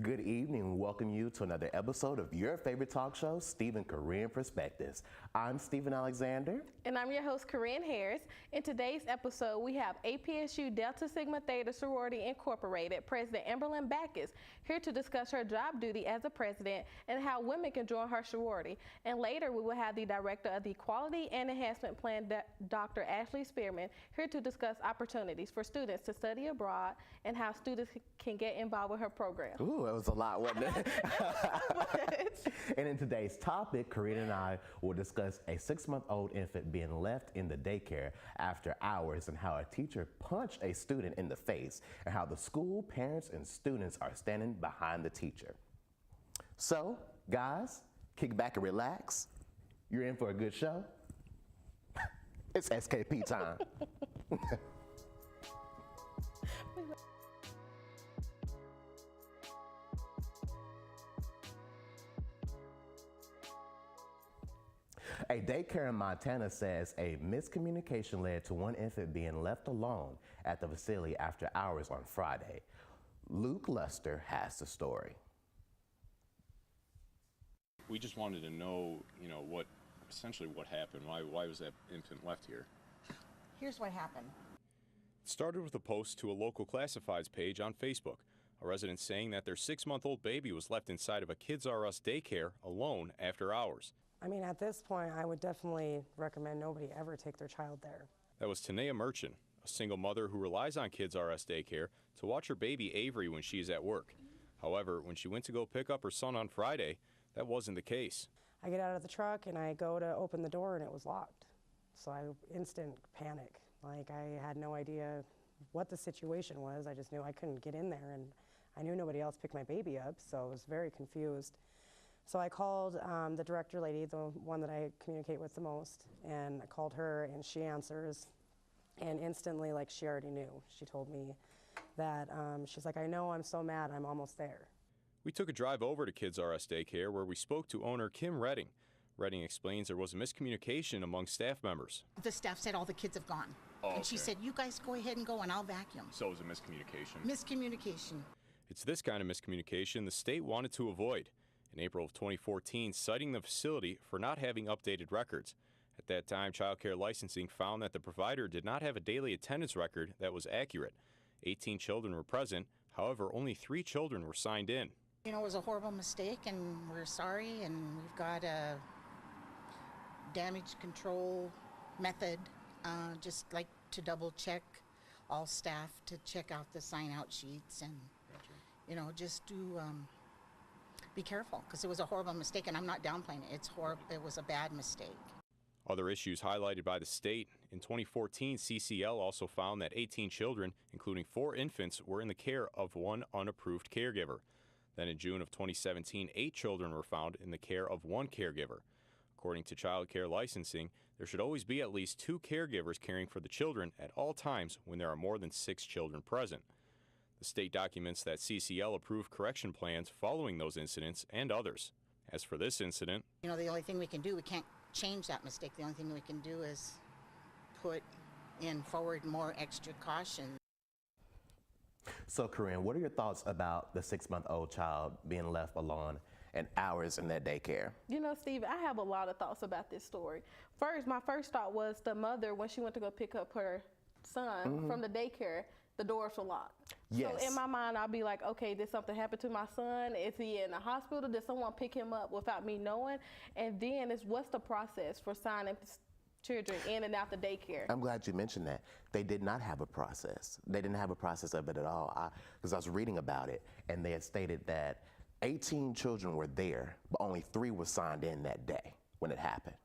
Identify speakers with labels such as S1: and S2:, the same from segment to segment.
S1: Good evening. Welcome you to another episode of your favorite talk show, Stephen Korean Perspectives. I'm Stephen Alexander.
S2: And I'm your host, Corinne Harris. In today's episode, we have APSU Delta Sigma Theta Sorority Incorporated President Amberlyn Bacchus here to discuss her job duty as a president and how women can join her sorority. And later, we will have the Director of the Quality and Enhancement Plan, Dr. Ashlee Spearman, here to discuss opportunities for students to study abroad and how students can get involved with her program.
S1: Ooh, that was a lot, wasn't it? And in today's topic, Corinne and I will discuss a 6-month-old infant being left in the daycare after hours and how a teacher punched a student in the face and how the school, parents, and students are standing behind the teacher. So, guys, kick back and relax. You're in for a good show. It's SKP time. A daycare in Montana says a miscommunication led to one infant being left alone at the facility after hours on Friday. Luke Luster has the story.
S3: We just wanted to know, essentially what happened. Why was that infant left here?
S4: Here's what happened.
S3: It started with a post to a local classifieds page on Facebook. A resident saying that their 6-month-old baby was left inside of a Kids R Us daycare alone after hours.
S5: I mean, at this point, I would definitely recommend nobody ever take their child there.
S3: That was Tanea Merchant, a single mother who relies on Kids R Us daycare to watch her baby Avery when she is at work. However, when she went to go pick up her son on Friday, that wasn't the case.
S5: I get out of the truck and I go to open the door and it was locked. So instant panic. Like, I had no idea what the situation was. I just knew I couldn't get in there, and I knew nobody else picked my baby up, so I was very confused. So I called the director lady, the one that I communicate with the most, and I called her and she answers, and instantly, like, she already knew. She told me that, she's like, I know, I'm so mad, I'm almost there.
S3: We took a drive over to Kids R Us daycare where we spoke to owner Kim Redding. Redding explains there was a miscommunication among staff members.
S4: The staff said all the kids have gone.
S3: Oh,
S4: and she said, you guys go ahead and go and I'll vacuum.
S3: So it was a miscommunication?
S4: Miscommunication.
S3: It's this kind of miscommunication the state wanted to avoid. In April of 2014, citing the facility for not having updated records. At that time, Child Care Licensing found that the provider did not have a daily attendance record that was accurate. 18 children were present, however, only 3 children were signed in.
S4: It was a horrible mistake, and we're sorry, and we've got a damage control method, just like to double check all staff to check out the sign out sheets and, just do, be careful, because it was a horrible mistake, and I'm not downplaying it. It's horrible. It was a bad mistake.
S3: Other issues highlighted by the state. In 2014, CCL also found that 18 children, including 4 infants, were in the care of one unapproved caregiver. Then in June of 2017, 8 children were found in the care of one caregiver. According to Child Care Licensing, there should always be at least 2 caregivers caring for the children at all times when there are more than 6 children present. The state documents that CCL approved correction plans following those incidents and others. As for this incident,
S4: the only thing we can do, we can't change that mistake. The only thing we can do is put in forward more extra caution.
S1: So, Corinne, what are your thoughts about the 6-month-old child being left alone and hours in that daycare?
S2: Steve, I have a lot of thoughts about this story. My first thought was the mother, when she went to go pick up her son from the daycare, the doors were locked.
S1: Yes.
S2: So in my mind, I'll be like, okay, did something happen to my son? Is he in the hospital? Did someone pick him up without me knowing? And then what's the process for signing children in and out the daycare?
S1: I'm glad you mentioned that. They did not have a process. They didn't have a process of it at all. Because I was reading about it, and they had stated that 18 children were there, but only 3 were signed in that day when it happened.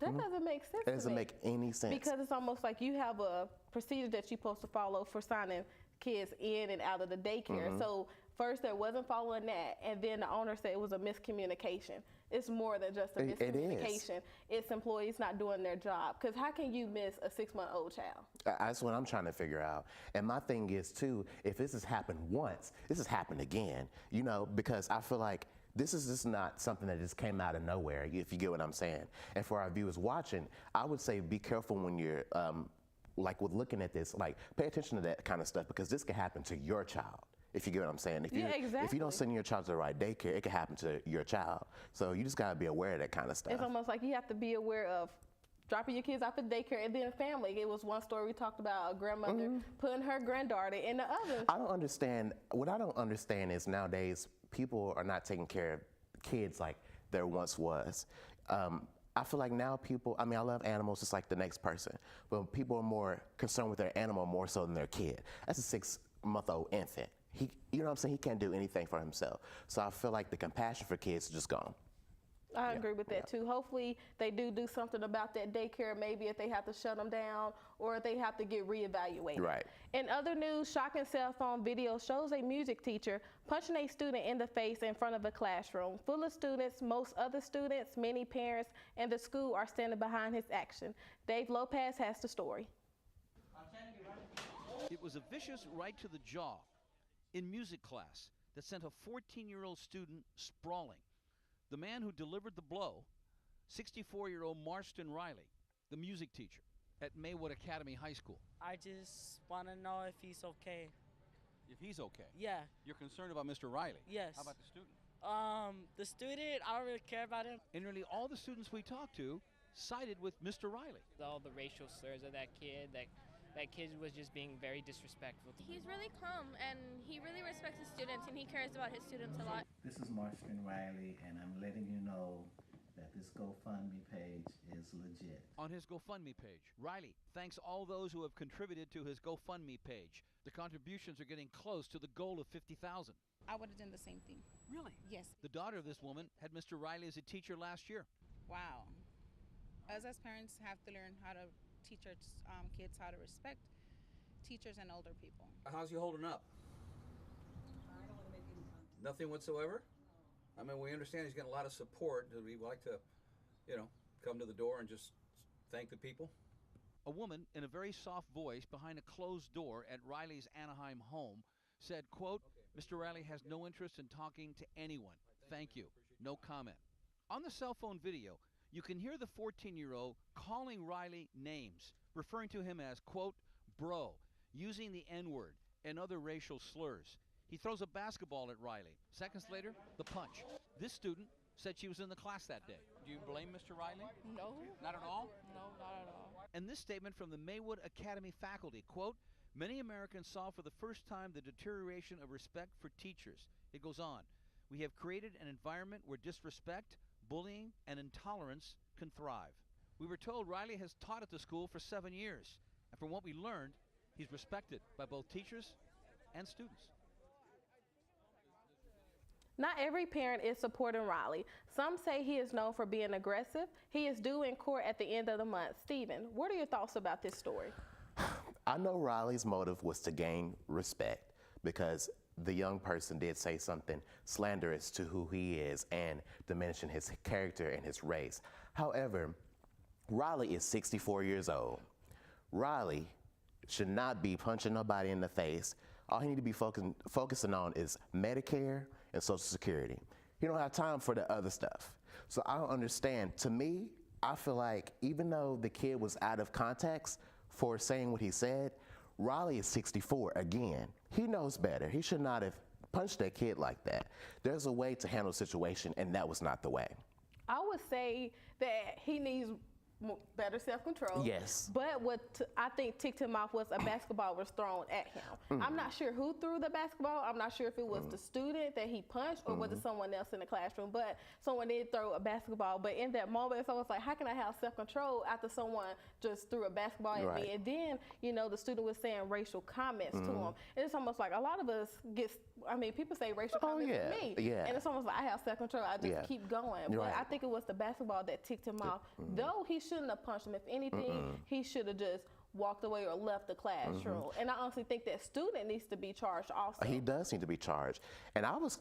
S2: That doesn't make sense.
S1: It doesn't make any sense.
S2: Because it's almost like you have a procedure that you're supposed to follow for signing kids in and out of the daycare. So first they wasn't following that, and then the owner said it was a miscommunication. It's more than just a miscommunication. It's employees not doing their job. Because how can you miss a 6-month-old child?
S1: That's what I'm trying to figure out. And my thing is too, if this has happened once, this has happened again, because I feel like this is just not something that just came out of nowhere, if you get what I'm saying. And for our viewers watching, I would say be careful when you're like with looking at this, like pay attention to that kind of stuff, because this can happen to your child. If you get what I'm saying. If you,
S2: Yeah,
S1: If you
S2: exactly.
S1: don't send your child to the right daycare, it can happen to your child. So you just gotta be aware of that kind of stuff.
S2: It's almost like you have to be aware of dropping your kids off at daycare and then family. It was one story we talked about, a grandmother putting her granddaughter in the oven.
S1: I don't understand. What I don't understand is nowadays people are not taking care of kids like there once was. I feel like now people, I mean, I love animals just like the next person, but people are more concerned with their animal more so than their kid. That's a 6-month-old infant. You know what I'm saying? He can't do anything for himself. So I feel like the compassion for kids is just gone.
S2: I agree with that too. Hopefully they do something about that daycare, maybe if they have to shut them down or if they have to get reevaluated.
S1: Right.
S2: In other news, shocking cell phone video shows a music teacher punching a student in the face in front of a classroom. Full of students, most other students, many parents, and the school are standing behind his action. Dave Lopez has the story.
S6: It was a vicious right to the jaw in music class that sent a 14-year-old student sprawling. The man who delivered the blow, 64-year-old Marston Riley, the music teacher at Maywood Academy High School.
S7: I just want to know if he's okay.
S6: If he's okay?
S7: Yeah.
S6: You're concerned about Mr. Riley?
S7: Yes.
S6: How about the student?
S7: The student, I don't really care about him.
S6: And nearly all the students we talked to sided with Mr. Riley.
S8: All the racial slurs of that kid, that kid was just being very disrespectful.
S9: He's really calm and he really respects his students and he cares about his students a lot.
S10: This is Marston Riley and I'm letting you know that this GoFundMe page is legit.
S6: On his GoFundMe page, Riley thanks all those who have contributed to his GoFundMe page. The contributions are getting close to the goal of $50,000.
S11: I would have done the same thing.
S6: Really?
S11: Yes.
S6: The daughter of this woman had Mr. Riley as a teacher last year.
S11: Wow. Us as parents have to learn how to teach our kids how to respect teachers and older people.
S12: How's he holding up? Nothing whatsoever? I mean, we understand he's getting a lot of support. Do we like to, come to the door and just thank the people?
S6: A woman in a very soft voice behind a closed door at Riley's Anaheim home said, quote, Mr. Riley has no interest in talking to anyone. Thank you. No comment. On the cell phone video, you can hear the 14-year-old calling Riley names, referring to him as, quote, bro, using the N-word and other racial slurs. He throws a basketball at Riley. Seconds later, the punch. This student said she was in the class that day. Do you blame Mr. Riley?
S9: No.
S6: Not at all?
S9: No, not at all.
S6: And this statement from the Maywood Academy faculty, quote, many Americans saw for the first time the deterioration of respect for teachers. It goes on. We have created an environment where disrespect, bullying, and intolerance can thrive. We were told Riley has taught at the school for 7 years. And from what we learned, he's respected by both teachers and students.
S2: Not every parent is supporting Riley. Some say he is known for being aggressive. He is due in court at the end of the month. Stephen, what are your thoughts about this story?
S1: I know Riley's motive was to gain respect because the young person did say something slanderous to who he is and diminishing his character and his race. However, Riley is 64 years old. Riley should not be punching nobody in the face. All he need to be focusing on is Medicare and Social Security. He don't have time for the other stuff. So I don't understand. To me, I feel like even though the kid was out of context for saying what he said, Riley is 64 again. He knows better. He should not have punched that kid like that. There's a way to handle the situation, and that was not the way.
S2: I would say that he needs better self-control.
S1: Yes.
S2: But what I think ticked him off was a basketball was thrown at him. I'm not sure who threw the basketball. I'm not sure if it was the student that he punched or was it someone else in the classroom. But someone did throw a basketball. But in that moment, it's almost like, how can I have self-control after someone just threw a basketball at me? And then, the student was saying racial comments to him. And it's almost like a lot of us people say racial comments to me.
S1: Yeah.
S2: And it's almost like I have self-control. I just keep going. But I think it was the basketball that ticked him off. Though he shouldn't have punched him. If anything, he should have just walked away or left the classroom. And I honestly think that student needs to be charged also.
S1: He does need to be charged. And I was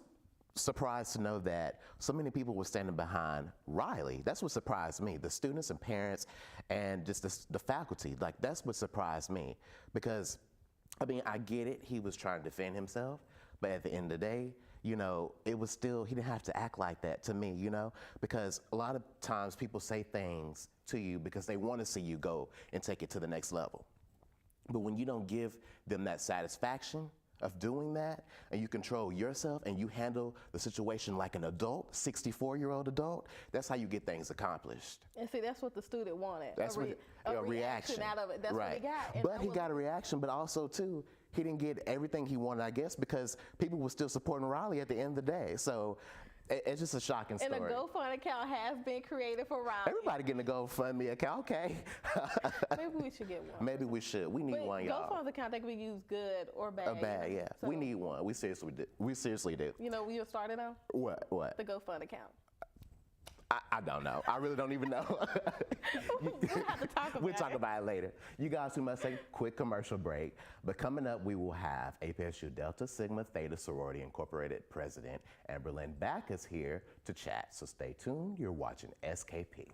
S1: surprised to know that so many people were standing behind Riley. That's what surprised me. The students and parents and just the faculty. Like, that's what surprised me. Because, I get it. He was trying to defend himself. But at the end of the day, it was still, he didn't have to act like that to me, because a lot of times people say things to you because they want to see you go and take it to the next level. But when you don't give them that satisfaction of doing that, and you control yourself and you handle the situation like an adult, 64-year-old adult, that's how you get things accomplished.
S2: And see, that's what the student wanted.
S1: That's
S2: a reaction out of it. That's
S1: right.
S2: what he got. And
S1: but he got a reaction, but also too, he didn't get everything he wanted, I guess, because people were still supporting Riley at the end of the day. So it's just a shocking story.
S2: And a GoFundMe account has been created for Riley.
S1: Everybody getting a GoFundMe account, okay.
S2: Maybe we should get one.
S1: Maybe we should. We need one, y'all.
S2: GoFundMe account that can be used good or bad.
S1: Or bad, yeah. So, we need one. We seriously do.
S2: You know, you'll start it on?
S1: What?
S2: The GoFundMe account.
S1: I don't know. I really don't even know.
S2: We'll have to talk about
S1: We'll talk about it later. You guys, we must take a quick commercial break. But coming up, we will have APSU Delta Sigma Theta Sorority Incorporated President Amberlyn Bacchus here to chat. So stay tuned. You're watching SKP.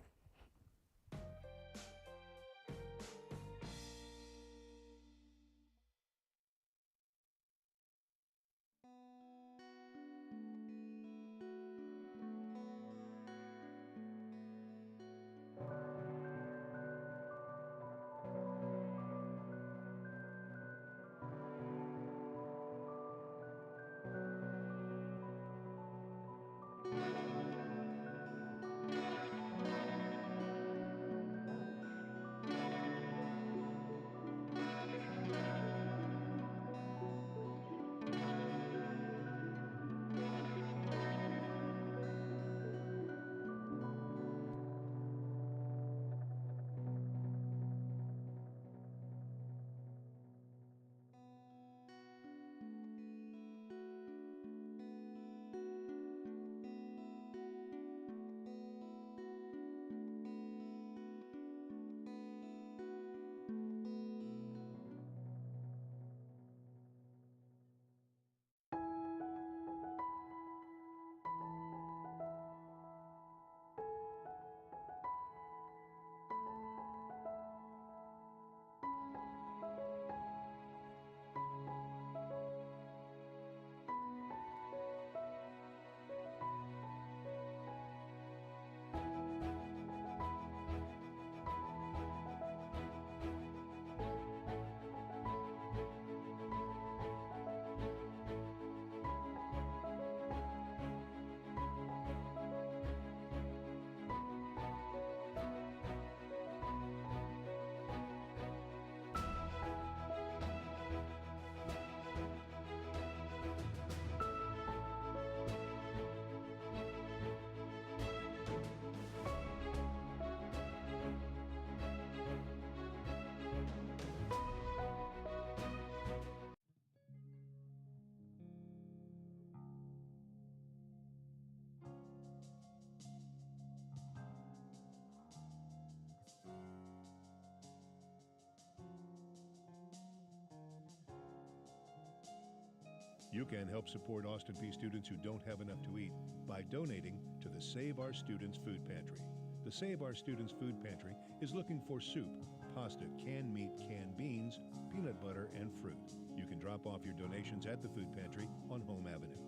S13: You can help support Austin Peay students who don't have enough to eat by donating to the Save Our Students Food Pantry. The Save Our Students Food Pantry is looking for soup, pasta, canned meat, canned beans, peanut butter, and fruit. You can drop off your donations at the food pantry on Home Avenue.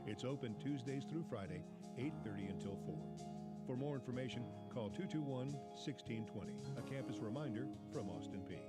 S13: It's open Tuesdays through Friday, 8:30 until 4. For more information, call 221-1620, a campus reminder from Austin Peay.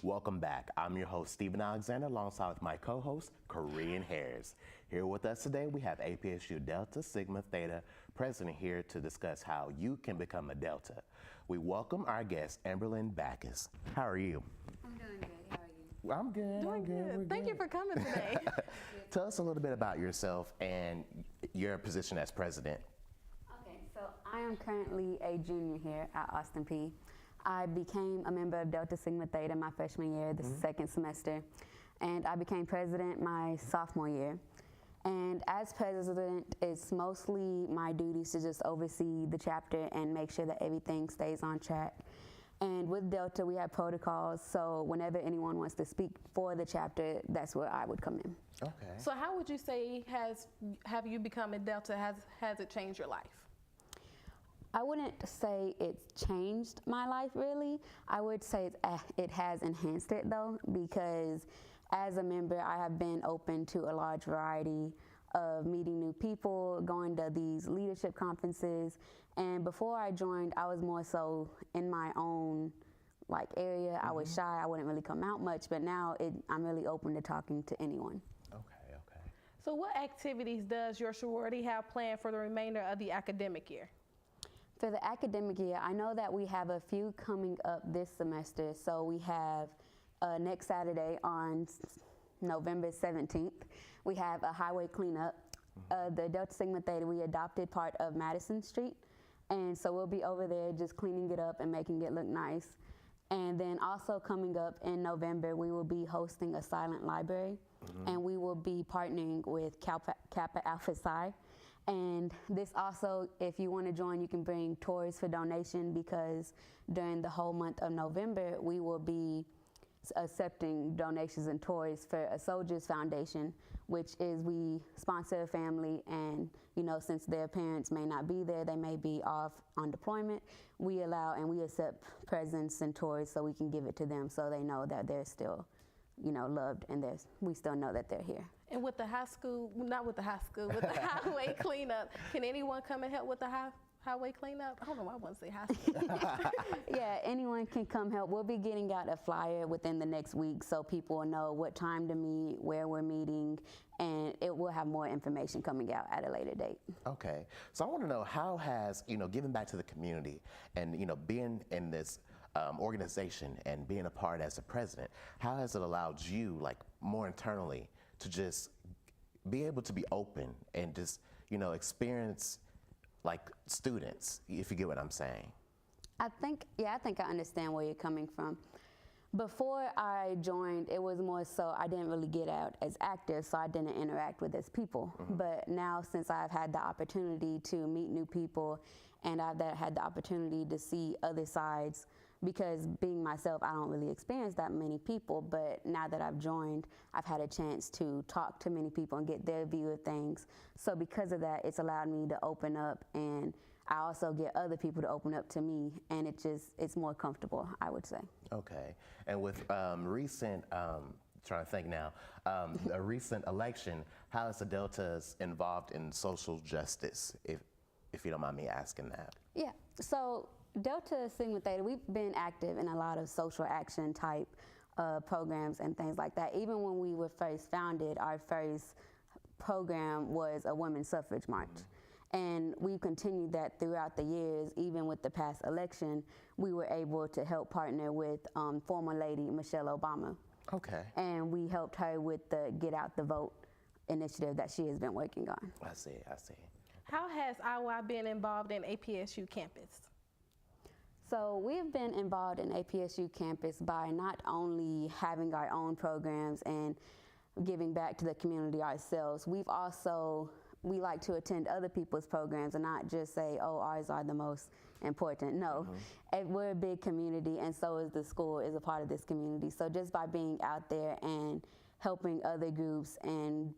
S1: Welcome back. I'm your host, Stephen Alexander, alongside with my co-host, Korean Harris. Here with us today, we have APSU Delta Sigma Theta president here to discuss how you can become a Delta. We welcome our guest, Amberlyn Bacchus. How are you?
S14: I'm doing good. How are you?
S1: I'm good.
S2: Doing good. Thank you for coming today.
S1: Tell us a little bit about yourself and your position as president.
S14: Okay, so I am currently a junior here at Austin Peay. I became a member of Delta Sigma Theta my freshman year, the second semester, and I became president my sophomore year. And as president, it's mostly my duties to just oversee the chapter and make sure that everything stays on track. And with Delta, we have protocols, so whenever anyone wants to speak for the chapter, that's where I would come in.
S1: Okay.
S2: So how would you say have you become a Delta, has it changed your life?
S14: I wouldn't say it's changed my life really. I would say it has enhanced it though, because as a member, I have been open to a large variety of meeting new people, going to these leadership conferences. And before I joined, I was more so in my own area. I was shy, I wouldn't really come out much, but now I'm really open to talking to anyone.
S1: Okay, okay.
S2: So what activities does your sorority have planned for the remainder of the academic year?
S14: For the academic year, I know that we have a few coming up this semester. So we have next Saturday on November 17th, we have a highway cleanup. The Delta Sigma Theta, we adopted part of Madison Street. And so we'll be over there just cleaning it up and making it look nice. And then also coming up in November, we will be hosting a silent library. And we will be partnering with Kappa Alpha Psi. And this also, if you want to join, you can bring toys for donation, because during the whole month of November, we will be accepting donations and toys for a Soldiers Foundation, which is we sponsor a family, and since their parents may not be there, they may be off on deployment, we allow and we accept presents and toys so we can give it to them so they know that they're still loved, and we still know that they're here.
S2: And with the with the highway cleanup, can anyone come and help with the highway cleanup? I don't know why I want to say high school.
S14: Yeah, anyone can come help. We'll be getting out a flyer within the next week so people will know what time to meet, where we're meeting, and it will have more information coming out at a later date.
S1: Okay, so I want to know, how has, giving back to the community and, being in this organization and being a part as a president, how has it allowed you, more internally, to just be able to be open and just, experience students, if you get what I'm saying?
S14: I think I understand where you're coming from. Before I joined, it was more so I didn't really get out as active, so I didn't interact with as people. But now, since I've had the opportunity to meet new people and I've had the opportunity to see other sides, because being myself, I don't really experience that many people, but now that I've joined, I've had a chance to talk to many people and get their view of things. So because of that, it's allowed me to open up, and I also get other people to open up to me, and it's more comfortable, I would say.
S1: Okay, and with recent, trying to think now, a recent election, how is the Deltas involved in social justice, if you don't mind me asking that? Yeah,
S14: so Delta Sigma Theta, we've been active in a lot of social action type programs and things like that. Even when we were first founded, our first program was a women's suffrage march. And we've continued that throughout the years. Even with the past election, we were able to help partner with former lady Michelle Obama.
S1: Okay.
S14: And we helped her with the Get Out the Vote initiative that she has been working on.
S1: I see.
S2: How has IY been involved in APSU campus?
S14: So we've been involved in APSU campus by not only having our own programs and giving back to the community ourselves, we like to attend other people's programs and not just say, oh, ours are the most important. No, we're a big community, and so is the school is a part of this community. So just by being out there and helping other groups and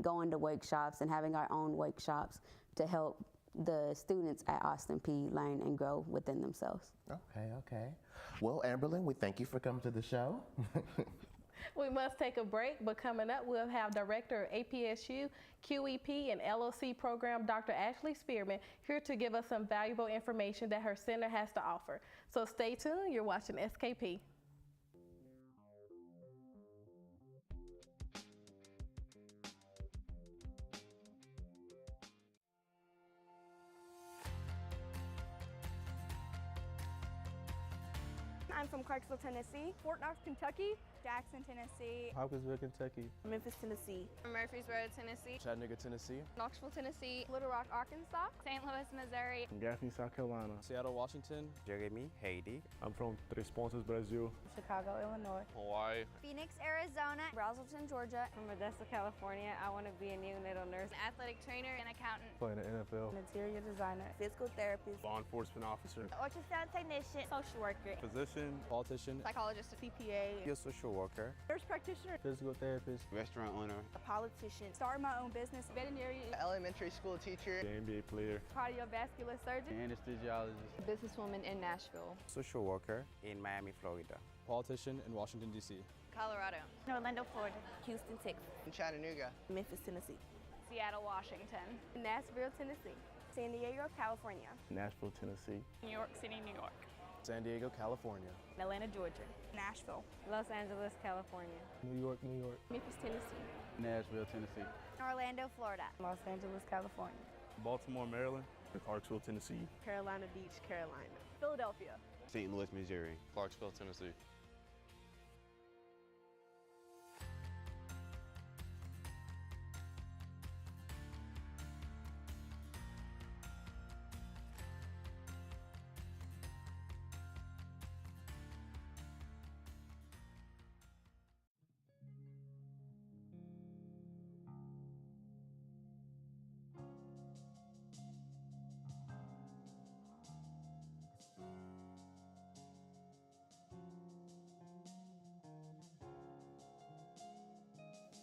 S14: going to workshops and having our own workshops to help the students at Austin Peay learn and grow within themselves.
S1: Okay. Well, Amberlyn, we thank you for coming to the show.
S2: We must take a break, but coming up, we'll have Director of APSU, QEP, and LOC program, Dr. Ashlee Spearman, here to give us some valuable information that her center has to offer. So stay tuned. You're watching SKP.
S15: I'm from Clarksville, Tennessee.
S16: Fort Knox, Kentucky.
S15: Jackson, Tennessee.
S17: Hopkinsville, Kentucky.
S16: Memphis, Tennessee.
S18: Murfreesboro, Tennessee.
S17: Chattanooga, Tennessee.
S18: Knoxville, Tennessee.
S16: Little Rock, Arkansas.
S18: St. Louis, Missouri.
S17: Gaffney, South Carolina.
S19: Seattle, Washington.
S20: Jeremy, Haiti.
S21: I'm from Três Pontas, Brazil.
S22: Chicago, Illinois.
S23: Hawaii.
S24: Phoenix, Arizona.
S25: Braselton, Georgia.
S26: From Modesto, California. I want to be a neonatal nurse.
S18: An athletic trainer and accountant.
S21: Playing the NFL.
S22: Interior designer.
S25: Physical therapist.
S21: Law enforcement officer.
S24: Ultrasound technician.
S25: Social worker.
S21: Physician.
S19: Politician.
S18: Psychologist.
S25: CPA.
S20: Be a social worker.
S16: Nurse practitioner.
S17: Physical therapist.
S20: Restaurant owner.
S25: A politician.
S15: Start my own business.
S16: Veterinary.
S23: Elementary school teacher.
S21: The NBA player.
S16: Cardiovascular surgeon.
S17: Anesthesiologist.
S26: Businesswoman in Nashville.
S20: Social worker in Miami, Florida.
S19: Politician in Washington, D.C.
S18: Colorado.
S24: Orlando, Florida.
S25: Houston, Texas.
S23: Chattanooga.
S25: Memphis, Tennessee.
S18: Seattle, Washington.
S16: Nashville, Tennessee.
S15: San Diego, California.
S21: Nashville, Tennessee.
S18: New York City, New York.
S19: San Diego, California.
S25: Atlanta, Georgia.
S15: Nashville.
S26: Los Angeles, California.
S17: New York, New York.
S16: Memphis, Tennessee.
S17: Nashville, Tennessee.
S24: Orlando, Florida.
S22: Los Angeles, California.
S21: Baltimore, Maryland. Clarksville, Tennessee.
S16: Carolina Beach, Carolina. Philadelphia.
S23: St. Louis, Missouri.
S19: Clarksville, Tennessee.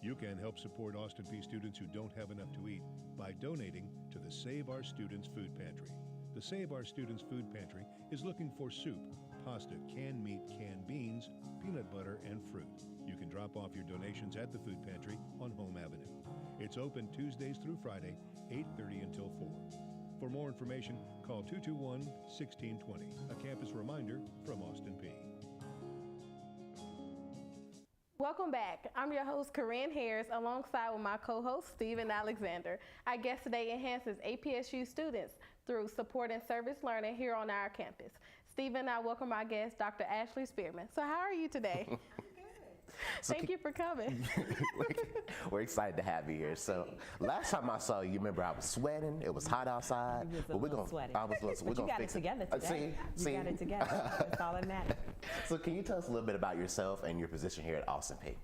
S13: You can help support Austin Peay students who don't have enough to eat by donating to the Save Our Students Food Pantry. The Save Our Students Food Pantry is looking for soup, pasta, canned meat, canned beans, peanut butter, and fruit. You can drop off your donations at the Food Pantry on Home Avenue. It's open Tuesdays through Friday, 8:30 until 4. For more information, call 221-1620, a campus reminder from Austin Peay.
S2: Welcome back. I'm your host, Corinne Harris, alongside with my co-host, Stephen Alexander. Our guest today enhances APSU students through support and service learning here on our campus. Stephen and I welcome our guest, Dr. Ashlee Spearman. So how are you today? Thank you for coming.
S1: We're excited to have you here. So last time I saw you, remember I was sweating. It was hot outside.
S27: But we're gonna
S1: sweaty.
S27: We're gonna got
S1: fix
S27: it together today.
S1: See?
S27: You got it together. That's all that matters.
S1: So can you tell us a little bit about yourself and your position here at Austin Peay?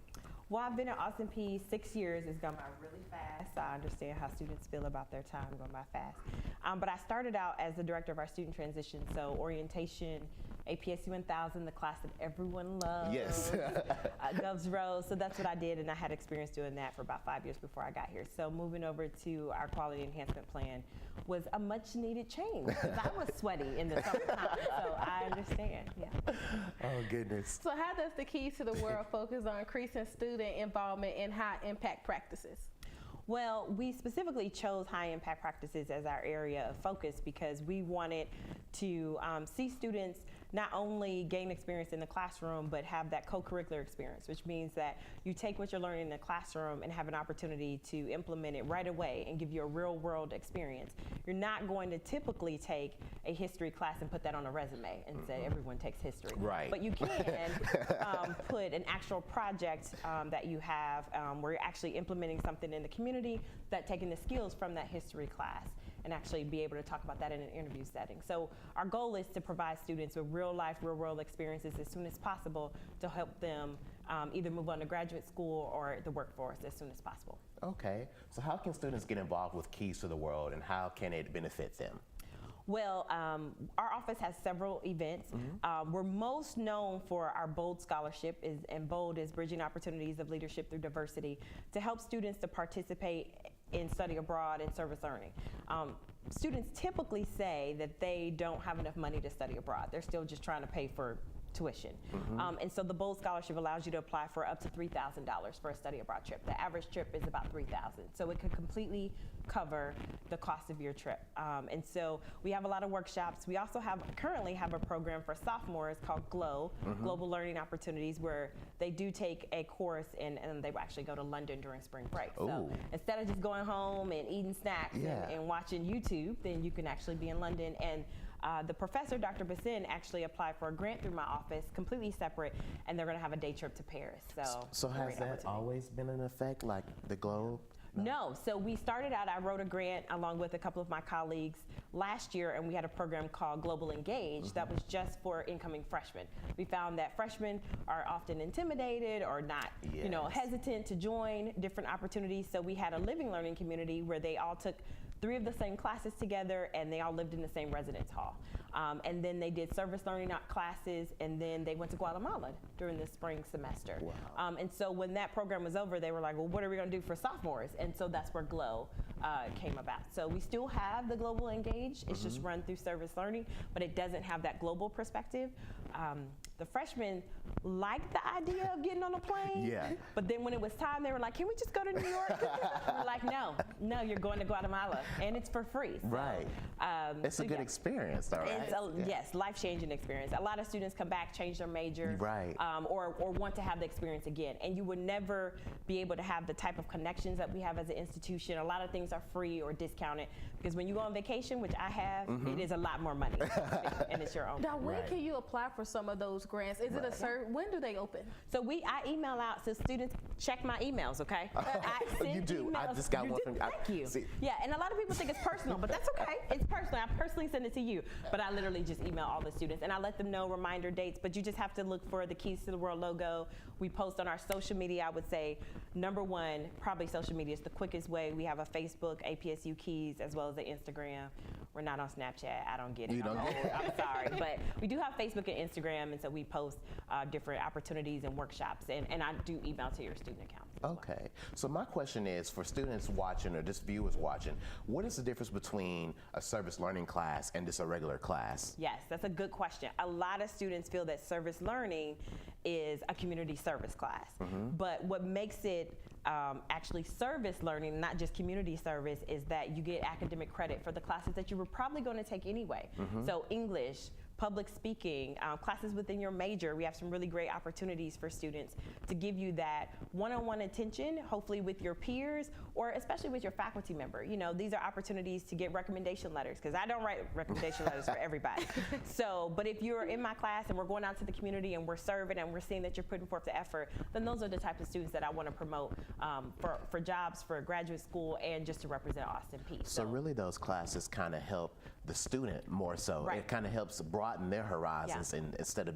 S27: Well, I've been at Austin Peay 6 years. It's gone by really fast. I understand how students feel about their time going by fast. But I started out as the director of our student transition, so orientation, APSU 1000, the class that everyone loves.
S1: Yes.
S27: Govs Rose. So that's what I did, and I had experience doing that for about 5 years before I got here. So moving over to our quality enhancement plan was a much needed change because I was sweaty in the summertime. So I understand. Yeah.
S1: Oh goodness.
S2: So how does the Keys to the World focus on increasing student involvement in high impact practices?
S27: Well, we specifically chose high impact practices as our area of focus because we wanted to see students not only gain experience in the classroom, but have that co-curricular experience, which means that you take what you're learning in the classroom and have an opportunity to implement it right away and give you a real world experience. You're not going to typically take a history class and put that on a resume and say everyone takes history.
S1: Right.
S27: But you can put an actual project that you have where you're actually implementing something in the community, that taking the skills from that history class and actually be able to talk about that in an interview setting. So our goal is to provide students with real life, real world experiences as soon as possible to help them either move on to graduate school or the workforce as soon as possible.
S1: Okay, so how can students get involved with Keys to the World and how can it benefit them?
S27: Well, our office has several events. We're most known for our B.O.L.D scholarship, and B.O.L.D is Bridging Opportunities of Leadership Through Diversity, to help students to participate in study abroad and service learning. Students typically say that they don't have enough money to study abroad. They're still just trying to pay for tuition. And so the B.O.L.D scholarship allows you to apply for up to $3,000 for a study abroad trip. The average trip is about $3,000. So it could completely cover the cost of your trip. And so we have a lot of workshops. We also currently have a program for sophomores called G.L.O, Global Learning Opportunities, where they do take a course and they actually go to London during spring break. So instead of just going home and eating snacks and watching YouTube, then you can actually be in London. And the professor, Dr. Bassin, actually applied for a grant through my office, completely separate, and they're going to have a day trip to Paris.
S1: So has that always been in effect, like the G.L.O?
S27: No, so we started out, I wrote a grant along with a couple of my colleagues last year, and we had a program called Global Engage that was just for incoming freshmen. We found that freshmen are often intimidated or not, you know, hesitant to join different opportunities. So we had a living learning community where they all took 3 of the same classes together, and they all lived in the same residence hall. And then they did service learning classes, and then they went to Guatemala during the spring semester.
S1: Wow.
S27: And so when that program was over, they were like, well, what are we gonna do for sophomores? And so that's where G.L.O came about. So we still have the Global Engage, it's just run through service learning, but it doesn't have that global perspective. The freshmen liked the idea of getting on a plane, but then when it was time, they were like, can we just go to New York? We're like, no, you're going to Guatemala, and it's for free. So,
S1: right. It's a good experience, though, right?
S27: It's yes, life-changing experience. A lot of students come back, change their major,
S1: right.
S27: Or want to have the experience again. And you would never be able to have the type of connections that we have as an institution. A lot of things are free or discounted, because when you go on vacation, which I have, it is a lot more money, and it's your own.
S2: Now, when can you apply for some of those grants? Is it a certain, when do they open?
S27: So I email out, so students check my emails, okay? I send
S1: you do.
S27: emails.
S1: I just got one from.
S27: Thank you. Yeah, and a lot of people think it's personal, but that's okay. It's personal. I personally send it to you, but I literally just email all the students, and I let them know reminder dates. But you just have to look for the Keys to the World logo. We post on our social media. I would say number one, probably social media is the quickest way. We have a Facebook, APSU Keys, as well as an Instagram. We're not on Snapchat. I don't get it.
S1: You don't get it.
S27: I'm sorry, but we do have Facebook and Instagram, and so we post different opportunities and workshops, and I do email to your student accounts.
S1: Okay, so my question is, for students watching or just viewers watching, what is the difference between a service learning class and just a regular class?
S27: Yes, that's a good question. A lot of students feel that service learning is a community service class, but what makes it actually service learning, not just community service, is that you get academic credit for the classes that you were probably going to take anyway. So English, public speaking, classes within your major. We have some really great opportunities for students to give you that one-on-one attention, hopefully with your peers, or especially with your faculty member. You know, these are opportunities to get recommendation letters, because I don't write recommendation letters for everybody. So, but if you're in my class and we're going out to the community and we're serving and we're seeing that you're putting forth the effort, then those are the types of students that I want to promote for jobs, for graduate school, and just to represent Austin Peay.
S1: So really those classes kind of help the student more so.
S27: Right.
S1: It kind of helps broaden their horizons, and instead of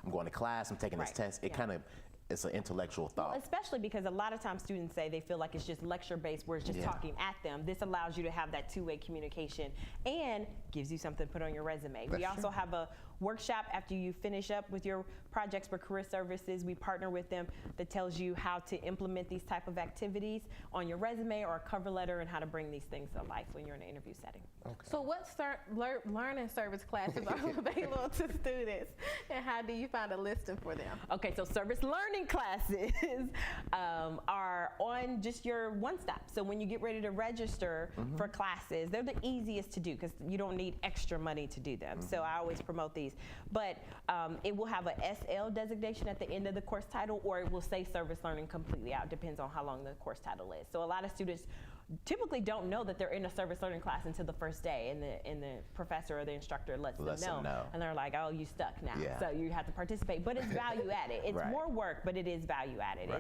S1: I'm going to class, I'm taking this test, it kind of, it's an intellectual thought.
S27: Well, especially because a lot of times students say they feel like it's just lecture-based, where it's just talking at them. This allows you to have that two-way communication and gives you something to put on your resume. We also have a workshop after you finish up with your projects for career services. We partner with them that tells you how to implement these type of activities on your resume or a cover letter, and how to bring these things to life when you're in an interview setting.
S1: Okay.
S2: So what learning service classes are available to students, and how do you find a listing for them?
S27: Okay, so service learning classes are on just your one-stop. So when you get ready to register for classes, they're the easiest to do, because you don't need extra money to do them. So I always promote these. But it will have a SL designation at the end of the course title, or it will say service learning completely out. Depends on how long the course title is. So a lot of students typically don't know that they're in a service learning class until the first day, and the professor or the instructor lets them know. And they're like, oh, you stuck now. So you have to participate. But it's value added. It's more work, but it is value added.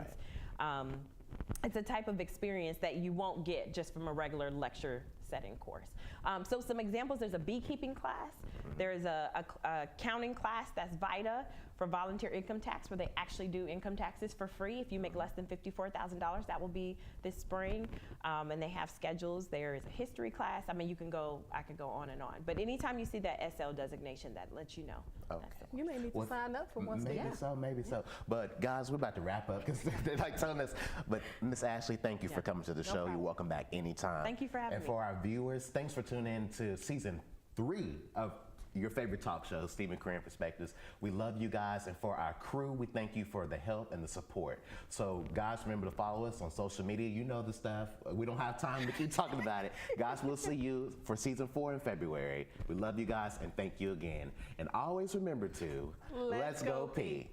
S27: It's a type of experience that you won't get just from a regular lecture setting course. So some examples, there's a beekeeping class. There's a accounting class that's Theta for volunteer income tax, where they actually do income taxes for free. If you make less than $54,000, that will be this spring. And they have schedules. There is a history class. I mean, I could go on and on. But anytime you see that SL designation, that lets you know.
S1: Okay.
S2: You may need to sign up for one.
S1: Maybe so. But guys, we're about to wrap up, because they're like telling us. But Miss Ashlee, thank you for coming to the show. You're welcome back anytime.
S27: Thank you for having me.
S1: And for our viewers, thanks for tuning in to season 3 of your favorite talk show, Stephen Career Perspectives. We love you guys, and for our crew, we thank you for the help and the support. So guys, remember to follow us on social media. You know the stuff. We don't have time to keep talking about it. Guys, we'll see you for season 4 in February. We love you guys, and thank you again. And always remember to, let's go Peay.